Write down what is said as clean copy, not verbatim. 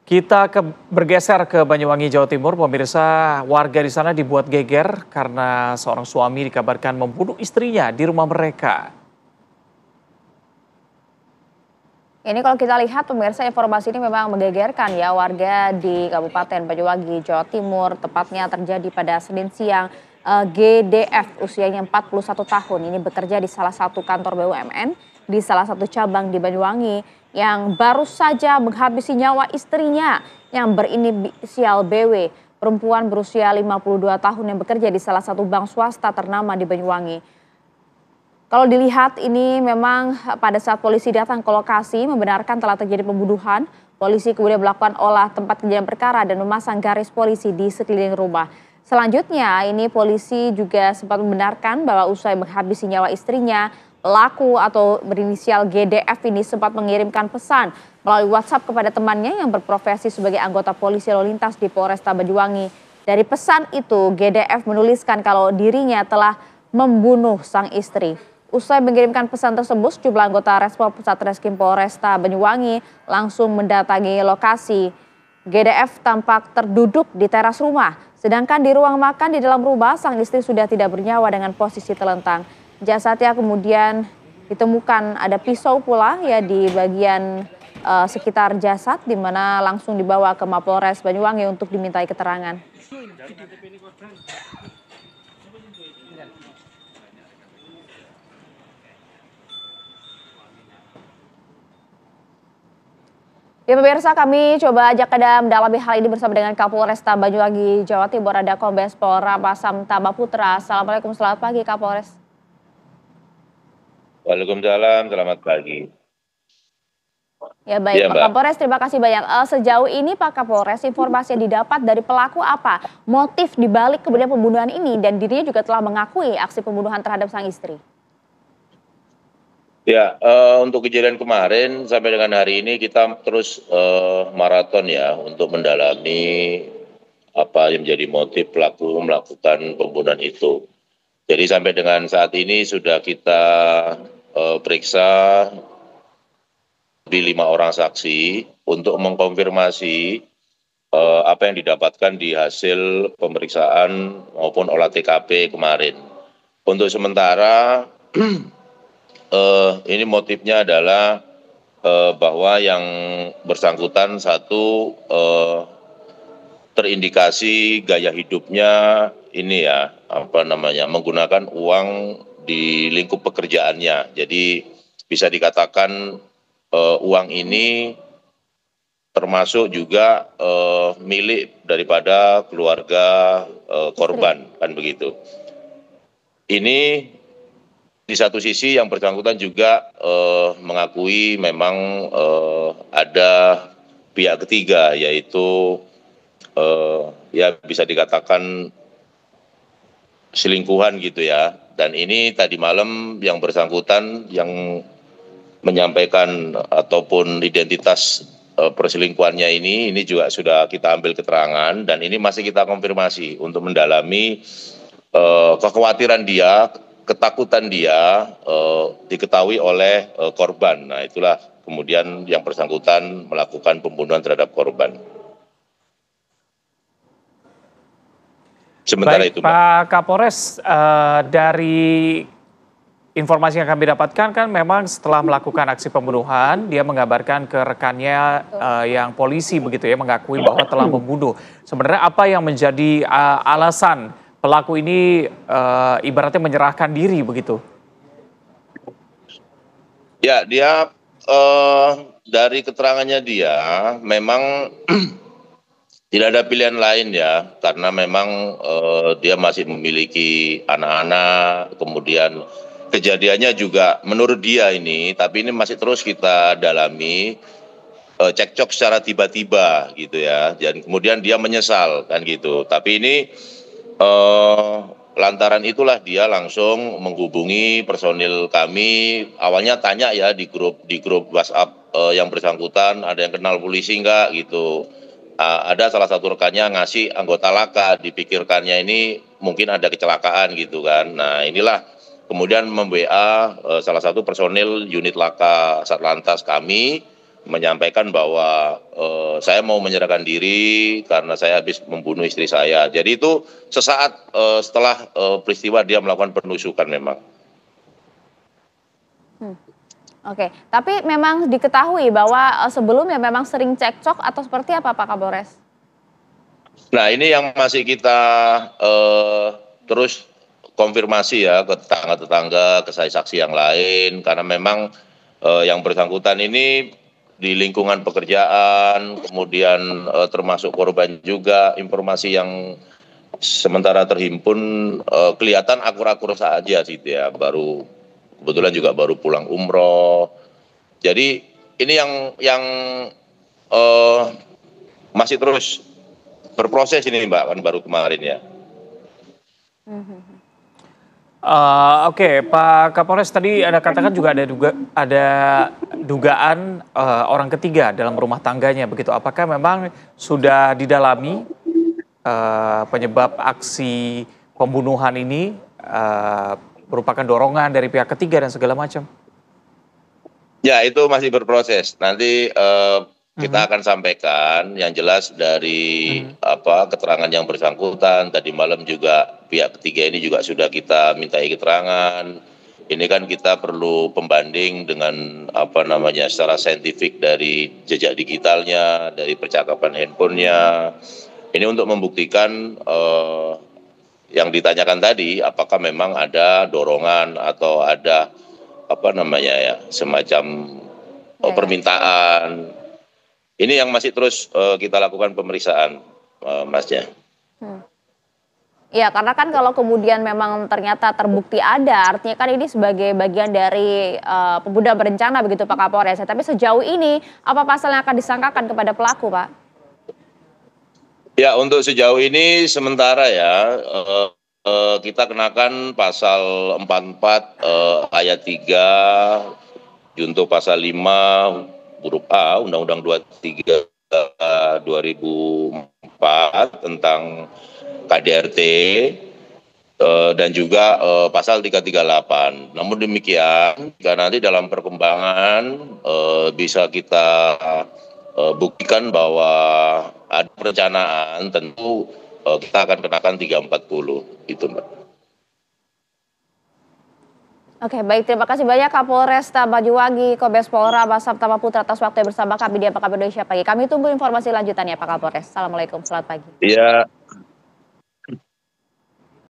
Bergeser ke Banyuwangi, Jawa Timur. Pemirsa, warga di sana dibuat geger karena seorang suami dikabarkan membunuh istrinya di rumah mereka. Ini kalau kita lihat pemirsa, informasi ini memang menggegerkan ya, warga di Kabupaten Banyuwangi, Jawa Timur. Tepatnya terjadi pada Senin siang. GDF usianya 41 tahun ini bekerja di salah satu kantor BUMN di salah satu cabang di Banyuwangi yang baru saja menghabisi nyawa istrinya yang berinisial BW, perempuan berusia 52 tahun yang bekerja di salah satu bank swasta ternama di Banyuwangi. Kalau dilihat ini memang pada saat polisi datang ke lokasi membenarkan telah terjadi pembunuhan, polisi kemudian melakukan olah tempat kejadian perkara dan memasang garis polisi di sekeliling rumah. Selanjutnya ini polisi juga sempat membenarkan bahwa usai menghabisi nyawa istrinya, pelaku atau berinisial GDF ini sempat mengirimkan pesan melalui WhatsApp kepada temannya yang berprofesi sebagai anggota polisi lalu lintas di Polresta Banyuwangi. Dari pesan itu GDF menuliskan kalau dirinya telah membunuh sang istri. Usai mengirimkan pesan tersebut, sejumlah anggota Respon Satreskrim Polresta Banyuwangi langsung mendatangi lokasi. GDF tampak terduduk di teras rumah, sedangkan di ruang makan di dalam rumah sang istri sudah tidak bernyawa dengan posisi telentang. Jasadnya kemudian ditemukan ada pisau pula ya di bagian sekitar jasad, di mana langsung dibawa ke Mapolres Banyuwangi untuk dimintai keterangan. Ya pemirsa, kami coba ajak Anda mendalami hal ini bersama dengan Kapolresta Banyuwangi, Jawa Timur, ada Kombes Pol Rapasam Tabaputra. Assalamualaikum, selamat pagi Kapolres. Waalaikumsalam, selamat pagi. Ya baik, Pak Kapolres, terima kasih banyak. Sejauh ini Pak Kapolres, informasi yang didapat dari pelaku apa? Motif dibalik kemudian pembunuhan ini, dan dirinya juga telah mengakui aksi pembunuhan terhadap sang istri. Ya, untuk kejadian kemarin sampai dengan hari ini kita terus maraton ya untuk mendalami apa yang menjadi motif pelaku melakukan pembunuhan itu. Jadi sampai dengan saat ini sudah kita periksa di 5 orang saksi untuk mengkonfirmasi apa yang didapatkan di hasil pemeriksaan maupun olah TKP kemarin. Untuk sementara ini motifnya adalah bahwa yang bersangkutan satu terindikasi gaya hidupnya ini ya menggunakan uang di lingkup pekerjaannya. Jadi bisa dikatakan uang ini termasuk juga milik daripada keluarga korban, kan begitu. Ini di satu sisi yang bersangkutan juga mengakui memang ada pihak ketiga, yaitu ya bisa dikatakan selingkuhan gitu ya. Dan ini tadi malam yang bersangkutan yang menyampaikan ataupun identitas perselingkuhannya ini juga sudah kita ambil keterangan, dan ini masih kita konfirmasi untuk mendalami kekhawatiran dia, ketakutan dia diketahui oleh korban. Nah itulah kemudian yang bersangkutan melakukan pembunuhan terhadap korban. Sementara baik, itu, Pak Kapolres, dari informasi yang kami dapatkan kan memang setelah melakukan aksi pembunuhan, dia mengabarkan ke rekannya yang polisi begitu ya, mengakui bahwa telah membunuh. Sebenarnya apa yang menjadi alasan pelaku ini ibaratnya menyerahkan diri begitu? Ya, dia dari keterangannya dia memang tidak ada pilihan lain ya, karena memang dia masih memiliki anak-anak, kemudian kejadiannya juga menurut dia ini, tapi ini masih terus kita dalami, cekcok secara tiba-tiba gitu ya, dan kemudian dia menyesal kan gitu. Tapi ini lantaran itulah dia langsung menghubungi personil kami. Awalnya tanya ya di grup WhatsApp yang bersangkutan, ada yang kenal polisi enggak gitu. Ada salah satu rekannya ngasih anggota laka, dipikirkannya ini mungkin ada kecelakaan gitu kan. Nah inilah kemudian mem-WA salah satu personil unit laka Satlantas kami, menyampaikan bahwa saya mau menyerahkan diri karena saya habis membunuh istri saya. Jadi itu sesaat setelah peristiwa dia melakukan penusukan memang. Oke, tapi memang diketahui bahwa sebelumnya memang sering cekcok atau seperti apa Pak Kapolres? Nah ini yang masih kita terus konfirmasi ya ke tetangga-tetangga, ke saksi-saksi yang lain, karena memang yang bersangkutan ini di lingkungan pekerjaan, kemudian termasuk korban juga, informasi yang sementara terhimpun kelihatan akur-akur saja sih ya, kebetulan juga baru pulang umroh. Jadi ini yang masih terus berproses ini Mbak, kan baru kemarin ya. Oke, Pak Kapolres tadi Anda katakan juga ada dugaan orang ketiga dalam rumah tangganya begitu. Apakah memang sudah didalami penyebab aksi pembunuhan ini merupakan dorongan dari pihak ketiga dan segala macam? Ya itu masih berproses. Nanti kita akan sampaikan yang jelas dari keterangan yang bersangkutan. Tadi malam juga pihak ketiga ini juga sudah kita mintai keterangan. Ini kan kita perlu pembanding dengan secara saintifik dari jejak digitalnya, dari percakapan handphonenya. Ini untuk membuktikan yang ditanyakan tadi, apakah memang ada dorongan atau ada semacam permintaan. Ini yang masih terus kita lakukan pemeriksaan, Masnya. Iya, karena kan kalau kemudian memang ternyata terbukti ada, artinya kan ini sebagai bagian dari pembunuhan berencana begitu Pak Kapolres. Tapi sejauh ini apa pasal yang akan disangkakan kepada pelaku, Pak? Ya, untuk sejauh ini sementara ya kita kenakan pasal 44 ayat 3 junto pasal 5 huruf A Undang-Undang 23 2004 tentang KDRT dan juga pasal 338. Namun demikian, jika nanti dalam perkembangan bisa kita buktikan bahwa ada perencanaan, tentu kita akan kenakan 340 itu Mbak. Oke, baik, terima kasih banyak Kapolresta Banyuwangi, Kombes Pol Basam Tama Putra atas waktu yang bersama kami di Apa Kabar Indonesia Pagi. Kami tunggu informasi lanjutannya Pak Kapolres. Assalamualaikum, selamat pagi. Iya.